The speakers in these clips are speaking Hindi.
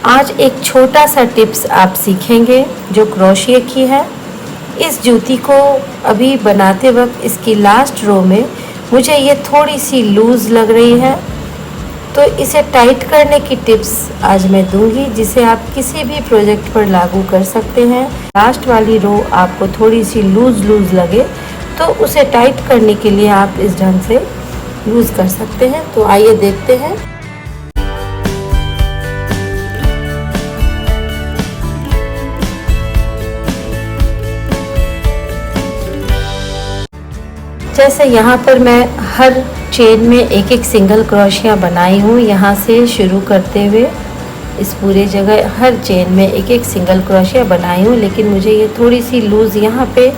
आज एक छोटा सा टिप्स आप सीखेंगे जो क्रोशिया की है। इस जूती को अभी बनाते वक्त इसकी लास्ट रो में मुझे ये थोड़ी सी लूज़ लग रही है, तो इसे टाइट करने की टिप्स आज मैं दूंगी जिसे आप किसी भी प्रोजेक्ट पर लागू कर सकते हैं। लास्ट वाली रो आपको थोड़ी सी लूज़ लगे तो उसे टाइट करने के लिए आप इस ढंग से यूज़ कर सकते हैं। तो आइए देखते हैं। जैसे यहाँ पर मैं हर चेन में एक सिंगल क्रोशिया बनाई हूँ। यहाँ से शुरू करते हुए इस पूरे जगह हर चेन में एक सिंगल क्रोशिया बनाई हूँ, लेकिन मुझे ये थोड़ी सी लूज़ यहाँ पे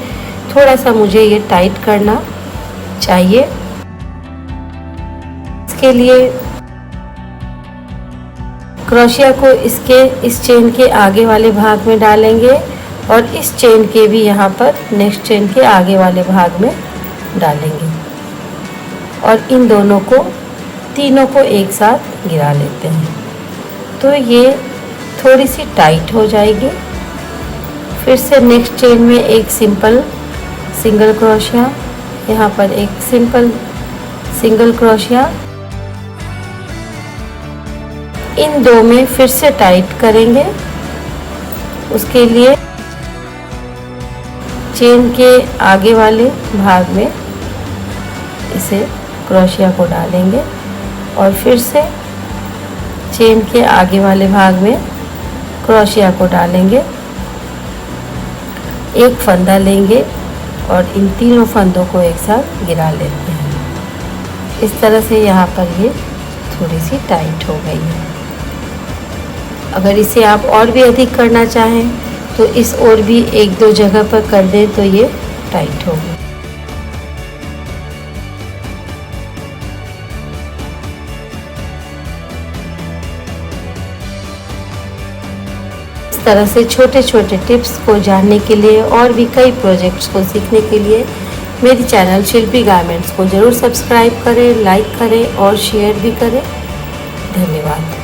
थोड़ा सा मुझे ये टाइट करना चाहिए। इसके लिए क्रोशिया को इस चेन के आगे वाले भाग में डालेंगे और इस चेन के भी यहाँ पर नेक्स्ट चेन के आगे वाले भाग में डालेंगे और इन तीनों को एक साथ गिरा लेते हैं, तो ये थोड़ी सी टाइट हो जाएगी। फिर से नेक्स्ट चेन में एक सिंगल क्रोशिया, यहाँ पर एक सिंगल क्रोशिया, इन दो में फिर से टाइट करेंगे। उसके लिए चेन के आगे वाले भाग में इसे क्रोशिया को डालेंगे और फिर से चेन के आगे वाले भाग में क्रोशिया को डालेंगे। एक फंदा लेंगे और इन तीनों फंदों को एक साथ गिरा लेते हैं। इस तरह से यहाँ पर ये थोड़ी सी टाइट हो गई है। अगर इसे आप और भी अधिक करना चाहें तो इस और भी एक दो जगह पर कर दें तो ये टाइट होगी। इस तरह से छोटे छोटे टिप्स को जानने के लिए और भी कई प्रोजेक्ट्स को सीखने के लिए मेरी चैनल शिल्पी गारमेंट्स को ज़रूर सब्सक्राइब करें, लाइक करें और शेयर भी करें। धन्यवाद।